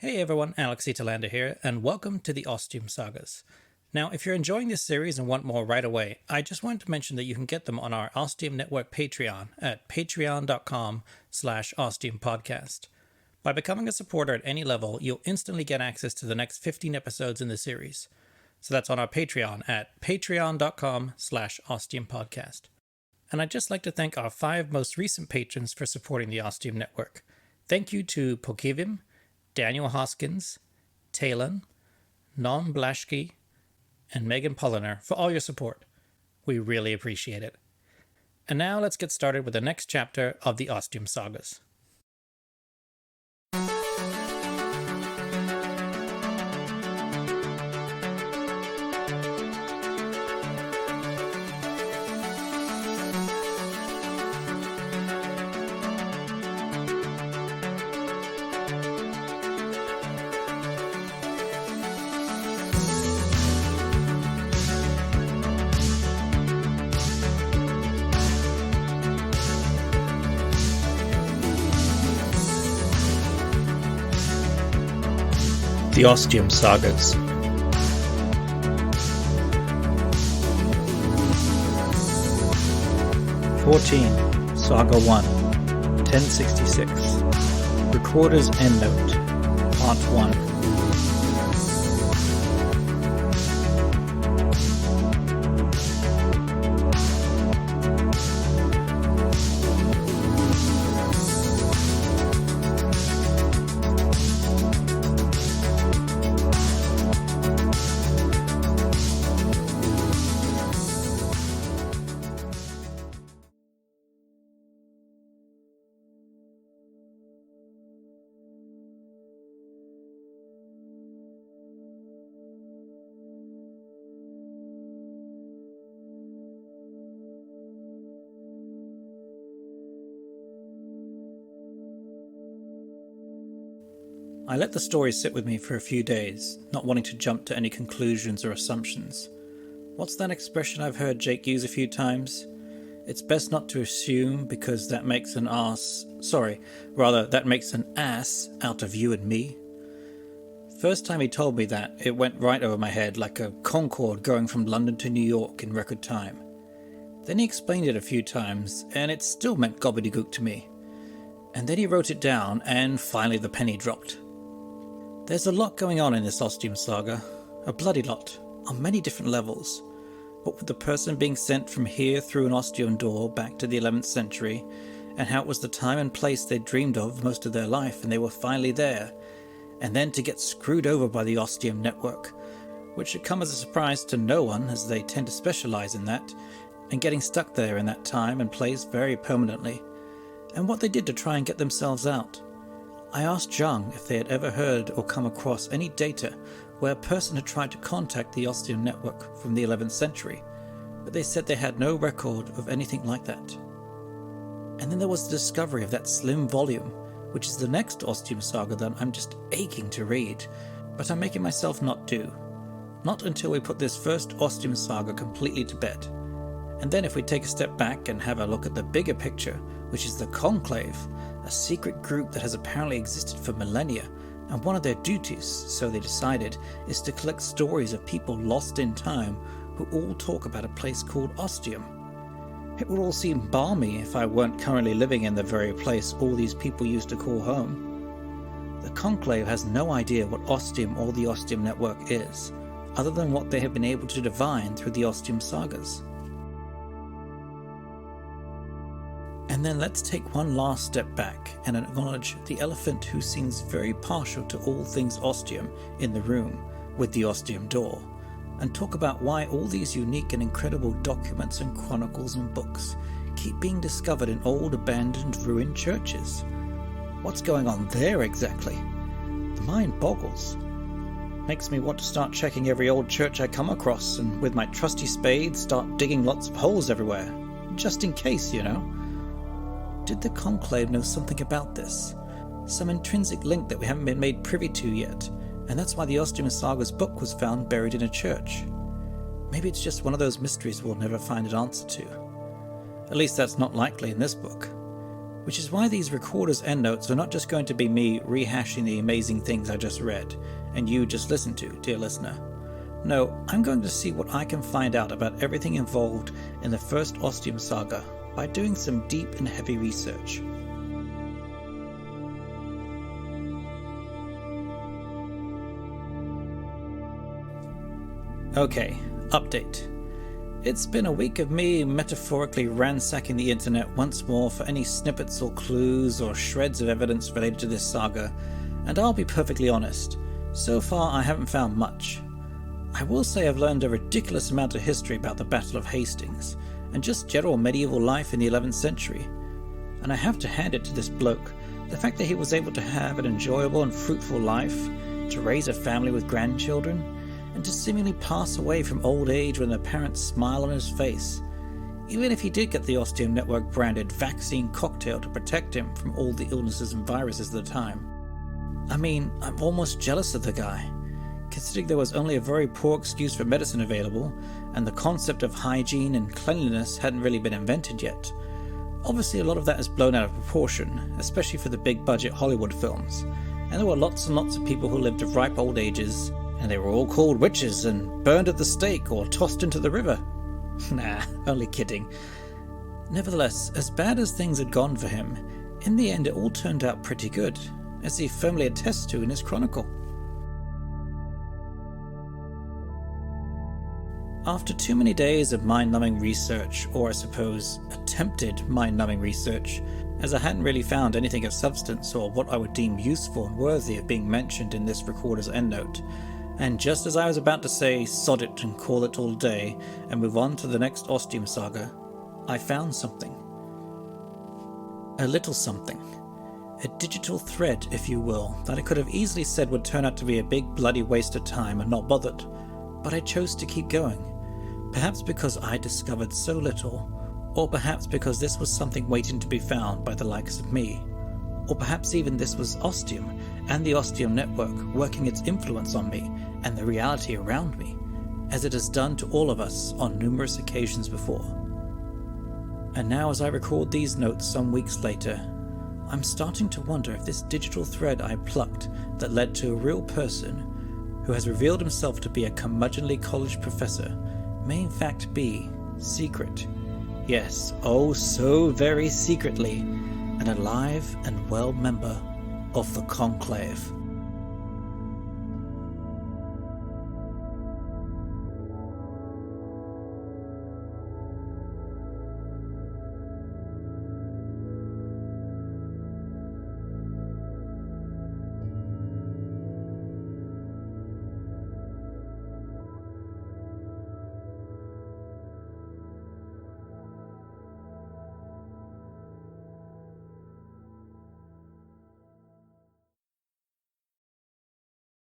Hey everyone, Telander here, and welcome to the Ostium Sagas. Now, if you're enjoying this series and want more right away, I just wanted to mention that you can get them on our Ostium Network Patreon at patreon.com/ostiumpodcast. By becoming a supporter at any level, you'll instantly get access to the next 15 episodes in the series. So that's on our Patreon at patreon.com/ostiumpodcast. And I'd just like to thank our 5 most recent patrons for supporting the Ostium Network. Thank you to Pokivim, Daniel Hoskins, Talon, Nom Blashki, and Megan Polliner for all your support. We really appreciate it. And now let's get started with the next chapter of the Ostium Sagas. The Ostium Sagas. Saga 1, 1066. Recorder's Endnote, Part 1. I let the story sit with me for a few days, not wanting to jump to any conclusions or assumptions. What's that expression I've heard Jake use a few times? It's best not to assume because that makes an ass out of you and me. First time he told me that, it went right over my head like a Concorde going from London to New York in record time. Then he explained it a few times, and it still meant gobbledygook to me. And then he wrote it down, and finally the penny dropped. There's a lot going on in this Ostium saga, a bloody lot, on many different levels. What with the person being sent from here through an Ostium door back to the 11th century, and how it was the time and place they'd dreamed of most of their life and they were finally there, and then to get screwed over by the Ostium Network, which should come as a surprise to no one as they tend to specialize in that, and getting stuck there in that time and place very permanently, and what they did to try and get themselves out. I asked Zhang if they had ever heard or come across any data where a person had tried to contact the Ostium Network from the 11th century, but they said they had no record of anything like that. And then there was the discovery of that slim volume, which is the next Ostium saga that I'm just aching to read, but I'm making myself not do. Not until we put this first Ostium saga completely to bed. And then if we take a step back and have a look at the bigger picture, which is the Conclave, a secret group that has apparently existed for millennia, and one of their duties, so they decided, is to collect stories of people lost in time who all talk about a place called Ostium. It would all seem balmy if I weren't currently living in the very place all these people used to call home. The Conclave has no idea what Ostium or the Ostium Network is, other than what they have been able to divine through the Ostium Sagas. And then let's take one last step back and acknowledge the elephant who seems very partial to all things Ostium in the room with the Ostium door, and talk about why all these unique and incredible documents and chronicles and books keep being discovered in old abandoned ruined churches. What's going on there exactly? The mind boggles. Makes me want to start checking every old church I come across and with my trusty spade start digging lots of holes everywhere, just in case, you know. Did the Conclave know something about this? Some intrinsic link that we haven't been made privy to yet, and that's why the Ostium Sagas book was found buried in a church. Maybe it's just one of those mysteries we'll never find an answer to. At least that's not likely in this book. Which is why these recorders endnotes are not just going to be me rehashing the amazing things I just read, and you just listened to, dear listener. No, I'm going to see what I can find out about everything involved in the first Ostium Saga by doing some deep and heavy research. Okay, update. It's been a week of me metaphorically ransacking the internet once more for any snippets or clues or shreds of evidence related to this saga, and I'll be perfectly honest, so far I haven't found much. I will say I've learned a ridiculous amount of history about the Battle of Hastings, and just general medieval life in the 11th century. And I have to hand it to this bloke, the fact that he was able to have an enjoyable and fruitful life, to raise a family with grandchildren, and to seemingly pass away from old age with an apparent smile on his face, even if he did get the Ostium Network branded vaccine cocktail to protect him from all the illnesses and viruses of the time. I mean, I'm almost jealous of the guy, considering there was only a very poor excuse for medicine available, and the concept of hygiene and cleanliness hadn't really been invented yet. Obviously a lot of that is blown out of proportion, especially for the big budget Hollywood films, and there were lots and lots of people who lived to ripe old ages, and they were all called witches and burned at the stake or tossed into the river. Nah, only kidding. Nevertheless, as bad as things had gone for him, in the end it all turned out pretty good, as he firmly attests to in his chronicle. After too many days of mind-numbing research, or I suppose attempted mind-numbing research, as I hadn't really found anything of substance or what I would deem useful and worthy of being mentioned in this recorder's endnote, and just as I was about to say sod it and call it all day and move on to the next Ostium Saga, I found something. A little something. A digital thread, if you will, that I could have easily said would turn out to be a big bloody waste of time and not bothered, but I chose to keep going. Perhaps because I discovered so little, or perhaps because this was something waiting to be found by the likes of me, or perhaps even this was Ostium and the Ostium Network working its influence on me and the reality around me, as it has done to all of us on numerous occasions before. And now as I record these notes some weeks later, I'm starting to wonder if this digital thread I plucked that led to a real person who has revealed himself to be a curmudgeonly college professor may in fact be secret. Yes, oh so very secretly, an alive and well member of the Conclave.